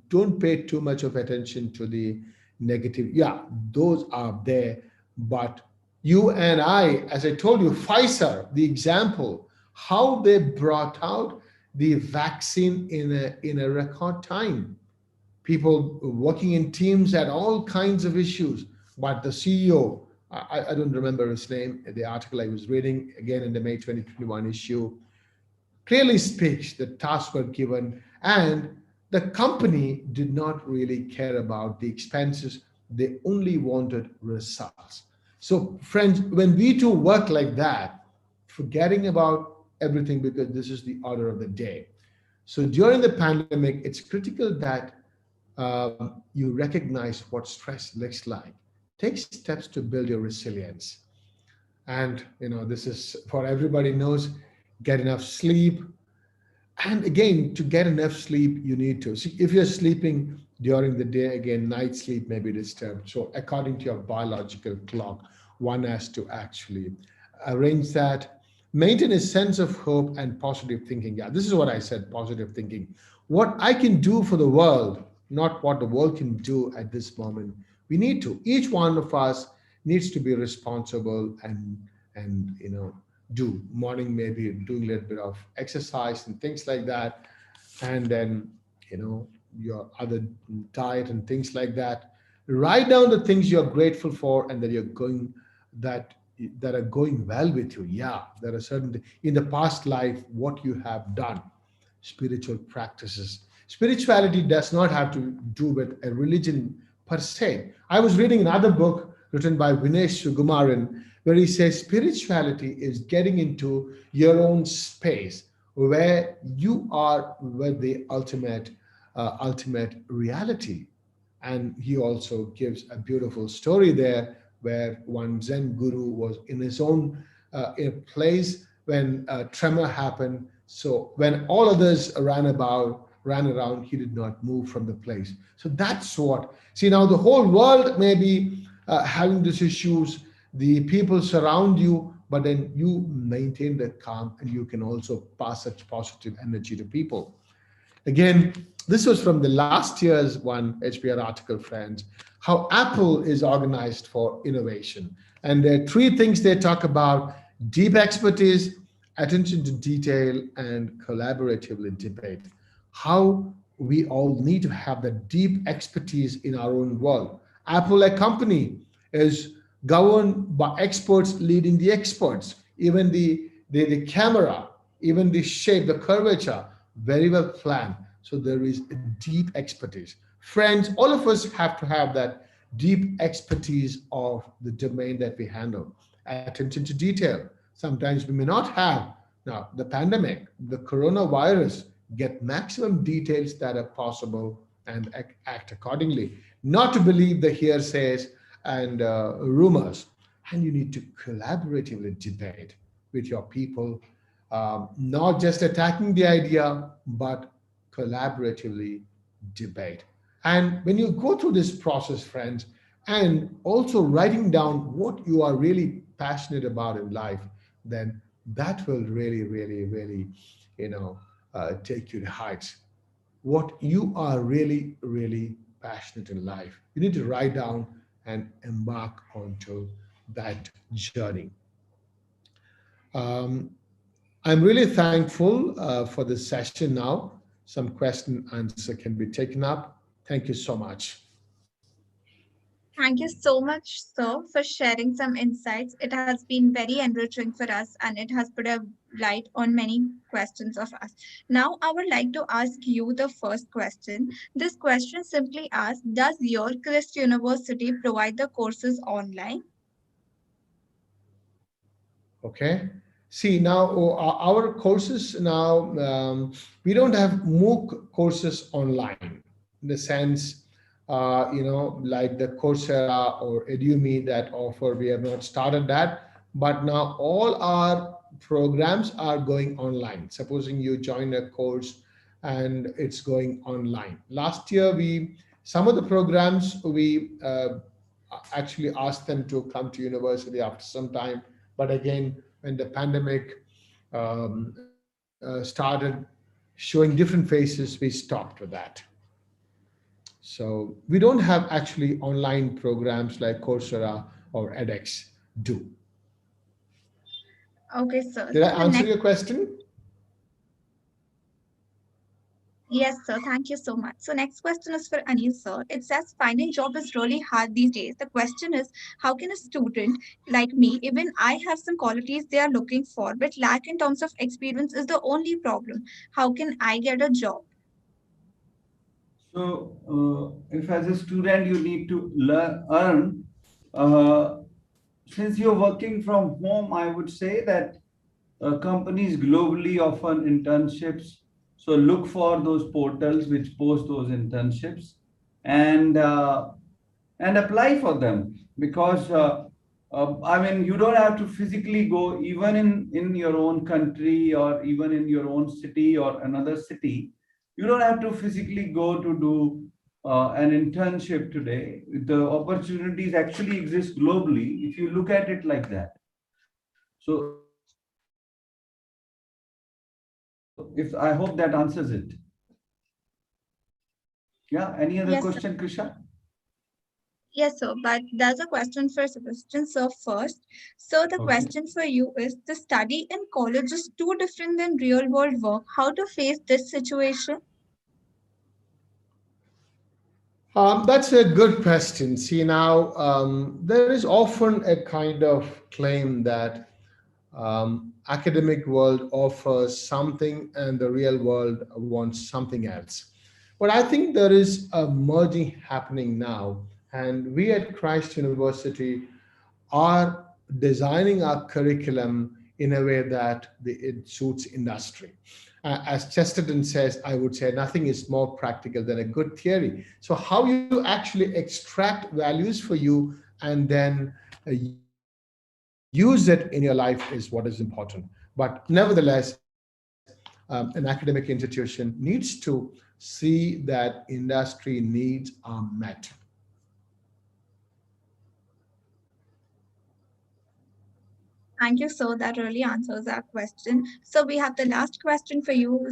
don't pay too much of attention to the negative. Yeah, those are there, but you and I, as I told you, Pfizer, the example, how they brought out the vaccine in a record time. People working in teams had all kinds of issues, but the CEO, I don't remember his name, the article I was reading again in the May 2021 issue, clearly speaks the tasks were given and the company did not really care about the expenses. They only wanted results. So friends, when we do work like that, forgetting about everything because this is the order of the day. So during the pandemic, it's critical that you recognize what stress looks like. Take steps to build your resilience. And this is for everybody knows, get enough sleep. And again, to get enough sleep, you need to see if you're sleeping during the day, again, night sleep may be disturbed. So according to your biological clock, one has to actually arrange that. Maintain a sense of hope and positive thinking. Yeah, this is what I said, positive thinking. What I can do for the world, not what the world can do at this moment. We need to, each one of us needs to be responsible and do morning, maybe doing a little bit of exercise and things like that, and then your other diet and things like that. Write down the things you're grateful for and that you're going that that are going well with you. Yeah, there are certain in the past life what you have done. Spiritual practices, spirituality does not have to do with a religion per se. I was reading another book written by Vinesh Sugumaran where he says spirituality is getting into your own space where you are with the ultimate reality. And he also gives a beautiful story there where one Zen guru was in his own in a place when a tremor happened. So when all others ran around, he did not move from the place. So that's what. See, now the whole world may be having these issues. The people surround you, but then you maintain the calm, and you can also pass such positive energy to people. Again, this was from the last year's one HBR article, friends, how Apple is organized for innovation. And there are three things they talk about: deep expertise, attention to detail, and collaboratively debate. How we all need to have that deep expertise in our own world. Apple, a company, is governed by experts leading the experts. Even the camera, even the shape, the curvature, very well planned. So there is a deep expertise. Friends, all of us have to have that deep expertise of the domain that we handle. Attention to detail. Sometimes we may not have. Now, the pandemic, the coronavirus, get maximum details that are possible and act accordingly. Not to believe the hearsays and rumors. And you need to collaboratively debate with your people, not just attacking the idea, but collaboratively debate. And when you go through this process, friends, and also writing down what you are really passionate about in life, then that will really, really, really, take you to heights. What you are really, really passionate in life, you need to write down and embark onto that journey. Um, I'm really thankful for this session now. Some question answer can be taken up. Thank you so much. Thank you so much, sir, for sharing some insights. It has been very enriching for us and it has put a light on many questions of us. Now, I would like to ask you the first question. This question simply asks, does your Christ University provide the courses online? Okay. See, now our courses now, we don't have MOOC courses online in the sense, like the Coursera or Edumi that offer, we have not started that. But now all our programs are going online. Supposing you join a course and it's going online. Last year, some of the programs we actually asked them to come to university after some time, but again, when the pandemic started showing different faces, we stopped with that. So we don't have actually online programs like Coursera or edX do. Okay, sir. Did I So the answer next, your question? yes, sir. Thank you so much. So next question is for Anil, sir. It says finding job is really hard these days. The question is, how can a student like me, even I have some qualities they are looking for, but lack in terms of experience is the only problem. How can I get a job? So, if as a student you need to earn, uh, since you're working from home, I would say that companies globally offer internships. So look for those portals which post those internships, and and apply for them, because I mean, you don't have to physically go even in your own country or even in your own city or another city. You don't have to physically go to do an internship today. The opportunities actually exist globally if you look at it like that. So if I hope that answers it. Yeah, any other Yes, sir. question, Krisha? Yes, sir. But there's a question for Sebastian, sir, first. So the Okay. question for you is the study in college is too different than real world work. How to face this situation? That's a good question. See, now there is often a kind of claim that academic world offers something and the real world wants something else. But I think there is a merging happening now, and we at Christ University are designing our curriculum in a way that it suits industry. As Chesterton says, I would say nothing is more practical than a good theory. So, how you actually extract values for you and then use it in your life is what is important. But nevertheless, an academic institution needs to see that industry needs are met. Thank you, sir. That really answers our question. So we have the last question for you,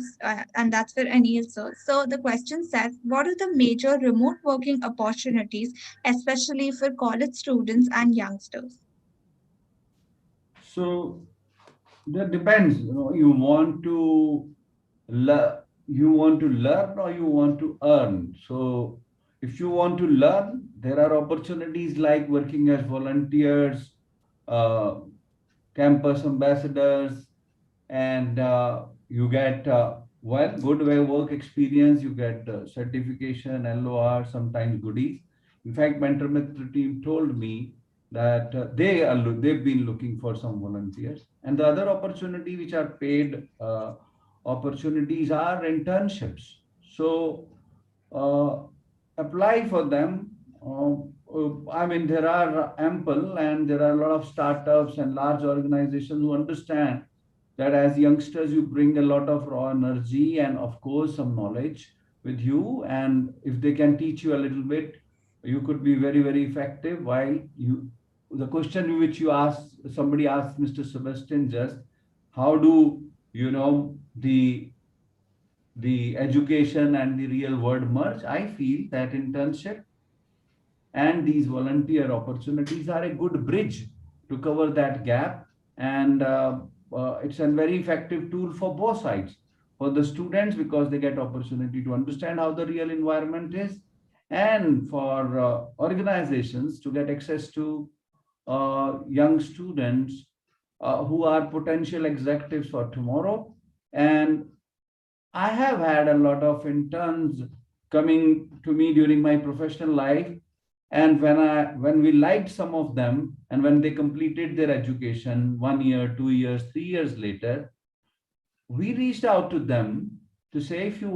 and that's for Anil, sir. So the question says, what are the major remote working opportunities, especially for college students and youngsters? So that depends. You know, you want to learn or you want to earn. So if you want to learn, there are opportunities like working as volunteers, uh, campus ambassadors, and you get good way work experience. You get certification, LOR, sometimes goodies. In fact, mentor method team told me that they've been looking for some volunteers. And the other opportunity which are paid opportunities are internships. So uh, apply for them. I mean, there are ample, and there are a lot of startups and large organizations who understand that as youngsters, you bring a lot of raw energy and, of course, some knowledge with you. And if they can teach you a little bit, you could be very, very effective. The question which you asked, somebody asked Mr. Sebastian just, how do you know the education and the real world merge? I feel that internship and these volunteer opportunities are a good bridge to cover that gap. And it's a very effective tool for both sides, for the students because they get opportunity to understand how the real environment is, and for organizations to get access to young students who are potential executives for tomorrow. And I have had a lot of interns coming to me during my professional life. And when we liked some of them, and when they completed their education 1 year, 2 years, 3 years later, we reached out to them to say, if you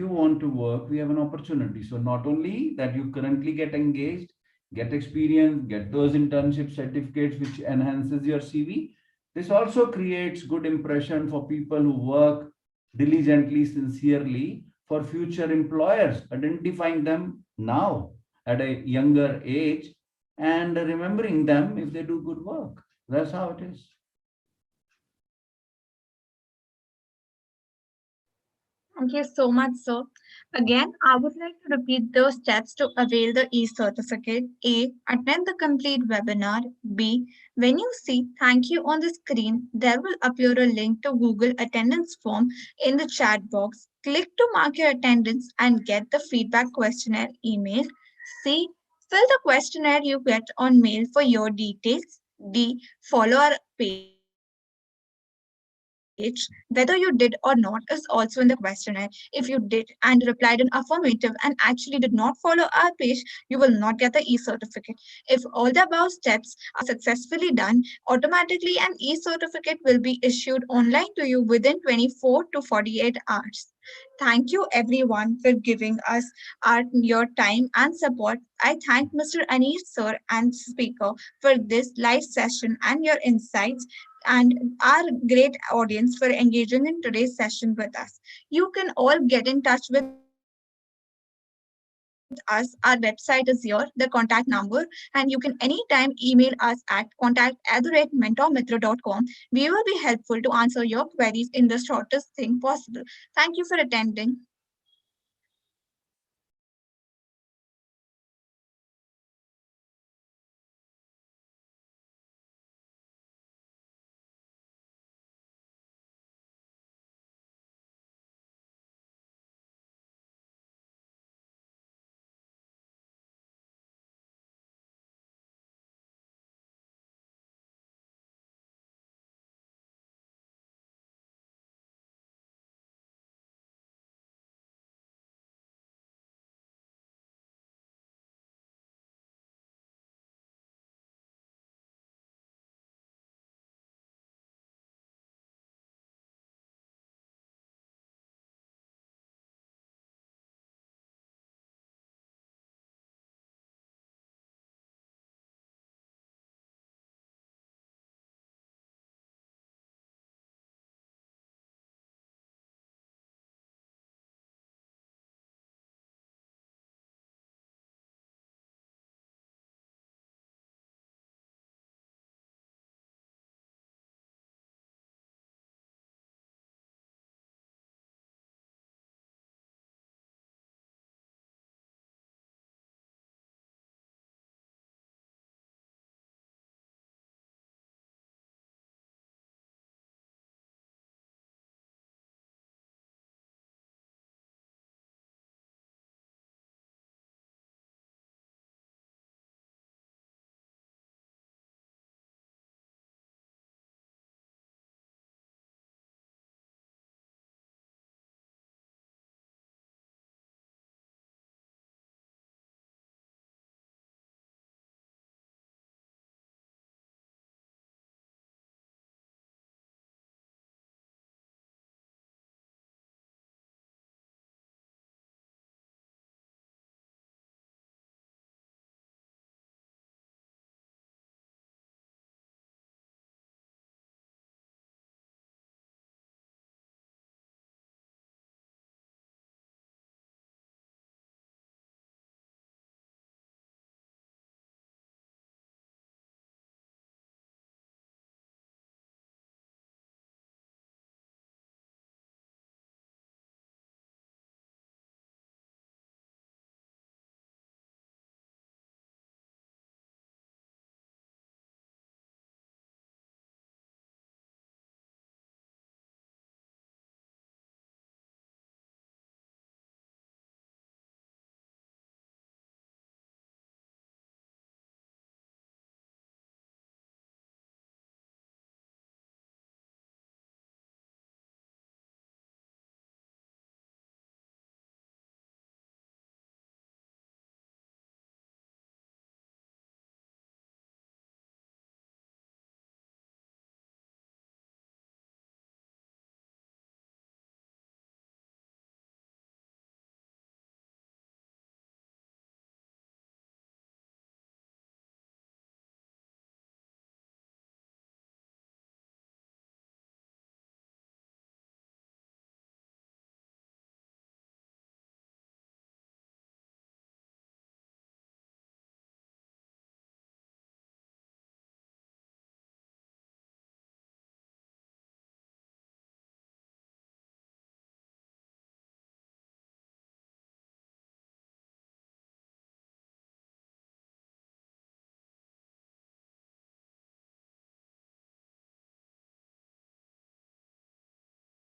want to work, we have an opportunity. So not only that you currently get engaged, get experience, get those internship certificates, which enhances your CV. This also creates good impression for people who work diligently, sincerely for future employers, identifying them now at a younger age and remembering them if they do good work. That's how it is. Thank you so much, sir. Again, I would like to repeat the steps to avail the e-certificate. A. Attend the complete webinar. B. When you see thank you on the screen, there will appear a link to Google attendance form in the chat box. Click to mark your attendance and get the feedback questionnaire email. C. Fill the questionnaire you get on mail for your details. D. Follow our page. Whether you did or not is also in the questionnaire. If you did and replied in affirmative and actually did not follow our page, you will not get the e-certificate. If all the above steps are successfully done, automatically an e-certificate will be issued online to you within 24 to 48 hours. Thank you everyone for giving us your time and support. I thank Mr. Anish sir and speaker for this live session and your insights and our great audience for engaging in today's session with us. You can all get in touch with us. Our website is here, the contact number, and you can anytime email us at contact@mentormitra.com. We will be helpful to answer your queries in the shortest thing possible. Thank you for attending.